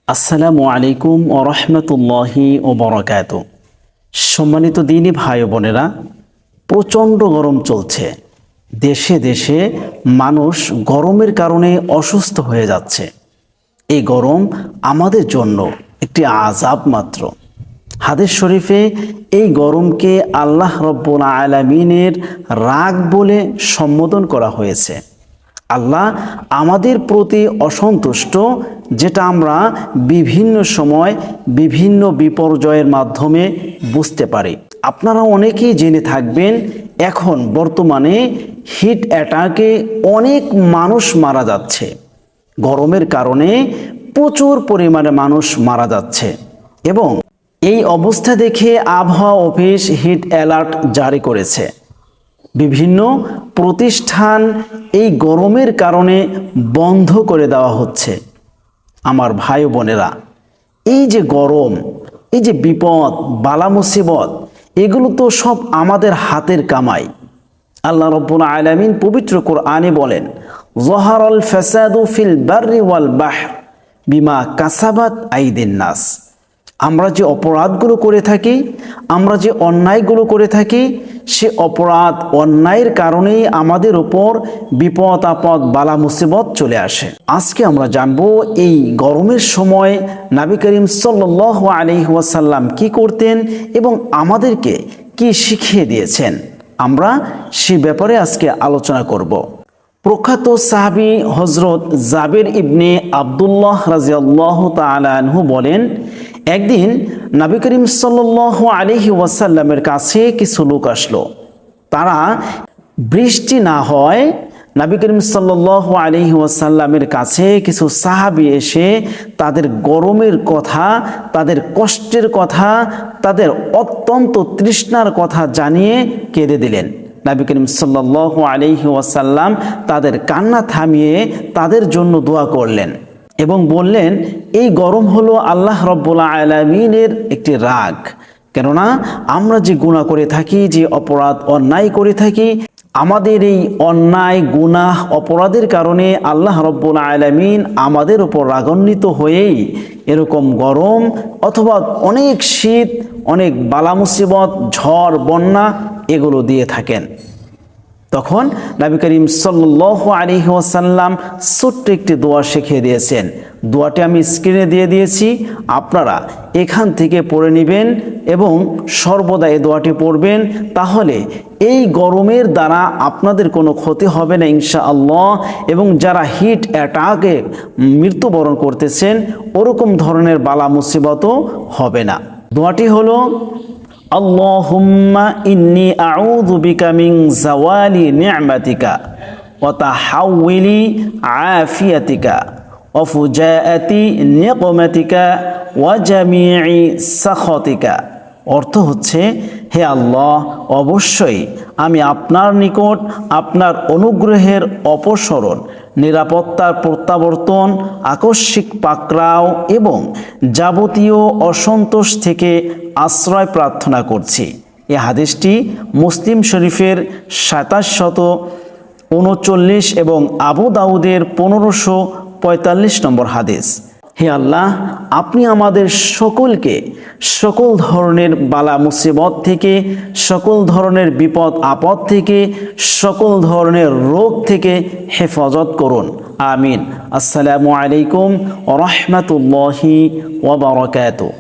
আসসালামু আলাইকুম ওয়া রাহমাতুল্লাহি ওয়া বারাকাতুহু। সম্মানিত দিনী ভাই ও বোনেরা, প্রচণ্ড গরম চলছে। দেশে দেশে মানুষ গরমের কারণে অসুস্থ হয়ে যাচ্ছে। এই গরম আমাদের জন্য একটি আযাব মাত্র। হাদিস শরীফে এই গরমকে আল্লাহ রাব্বুল আলামিনের রাগ বলে সম্বোধন করা হয়েছে। আল্লাহ আমাদের প্রতি অসন্তুষ্ট, যেটা আমরা বিভিন্ন সময় বিভিন্ন বিপর্যয়ের মাধ্যমে বুঝতে পারি। আপনারা অনেকেই জেনে থাকবেন, এখন বর্তমানে হিট অ্যাটাকে অনেক মানুষ মারা যাচ্ছে। গরমের কারণে প্রচুর পরিমাণে মানুষ মারা যাচ্ছে এবং এই অবস্থা দেখে আবহাওয়া অফিস হিট অ্যালার্ট জারি করেছে। বিভিন্ন প্রতিষ্ঠান এই গরমের কারণে বন্ধ করে দেওয়া হচ্ছে। আমার ভাই ও বোনেরা, এই যে গরম, এই যে বিপদ বালা মুসিবত, এগুলো তো সব আমাদের হাতের কামাই। আল্লাহ রাব্বুল আলামিন পবিত্র কোরআনে বলেন, যহারাল ফাসাদু ফিল বাররি ওয়াল বাহর বিমা কাসাবাত আইদিন নাস। আমরা যে অপরাধগুলো করে থাকি, আমরা যে অন্যায়গুলো করে থাকি, সে অপরাধ অন্যায়ের কারণেই আমাদের উপর বিপদ আপদ বালা মুসিবত চলে আসে। আজকে আমরা জানব এই গরমের সময় নবী করিম সাল্লাল্লাহু আলাইহি ওয়াসাল্লাম কি করতেন এবং আমাদেরকে কি শিখিয়ে দিয়েছেন। আমরা সে ব্যাপারে আজকে আলোচনা করব। প্রখ্যাত সাহাবী হযরত জাবের ইবনে আব্দুল্লাহ রাদিয়াল্লাহু তাআলা আনহু বলেন, একদিন নবী করিম সাল্লাল্লাহু আলাইহি ওয়াসাল্লামের কাছে কিছু লোক আসলো। তারা বৃষ্টি না হয় নবী করিম সাল্লাল্লাহু আলাইহি ওয়াসাল্লামের কাছে কিছু সাহাবী এসে তাদের গরমের কথা, তাদের কষ্টের কথা, তাদের অত্যন্ত তৃষ্ণার কথা জানিয়ে কেঁদে দিলেন। নবী করিম সাল্লাল্লাহু আলাইহি ওয়াসাল্লাম তাদের কান্না থামিয়ে তাদের জন্য দোয়া করলেন এবং বললেন, এই গরম হলো আল্লাহ রাব্বুল আলামিনের একটি রাগ। কেননা আমরা যে গুনাহ করে থাকি, যে অপরাধ অন্যায় করে থাকি, আমাদের এই অন্যায় গুনাহ অপরাধের কারণে আল্লাহ রাব্বুল আলামিন আমাদের উপর রাগান্বিত হয়েই এরকম গরম অথবা অনেক শীত, অনেক বালা মুসিবত, ঝড় বন্যা এগুলো দিয়ে থাকেন। তখন নবী করিম সাল্লাল্লাহু আলাইহি ওয়াসাল্লাম ছোট্ট একটি দোয়া শিখিয়ে দিয়েছেন। দোয়াটি আমি স্ক্রিনে দিয়ে দিয়েছি, আপনারা এখান থেকে পড়ে নেবেন এবং সর্বদা এই দোয়াটি পড়বেন। তাহলে এই গরমের দ্বারা আপনাদের কোনো ক্ষতি হবে না ইনশাআল্লাহ, এবং যারা হিট অ্যাটাকে মৃত্যুবরণ করতেছেন ওরকম ধরনের বালা মুসিবতও হবে না। দোয়াটি হলো, আল্লাহুম্মা ইন্নী আউযু বিকা মিন যাওয়ালি নি'মাতিকা ওয়া তাহাউলি আফিয়াতিকা ওয়া ফুজাআতি নিকমাতিকা ওয়া জামিই সাখাতিকা। অর্থ হচ্ছে, হে আল্লাহ, অবশ্যই আমি আপনার নিকট আপনার অনুগ্রহের অপসরণ, নিরাপত্তার প্রত্যাবর্তন, আকস্মিক পাকড়াও এবং যাবতীয় অসন্তোষ থেকে আশ্রয় প্রার্থনা করছি। এই হাদিসটি মুসলিম শরীফের 2739 এবং আবু দাউদের 1545 নম্বর হাদিস। হে আল্লাহ, আপনি আমাদের সকলকে সকল ধরনের বালা মুসিবত থেকে, সকল ধরনের বিপদ আপদ থেকে, সকল ধরনের রোগ থেকে হেফাজত করুন। আমিন। আসসালামু আলাইকুম ওয়া রাহমাতুল্লাহি ওয়া বারাকাতুহু।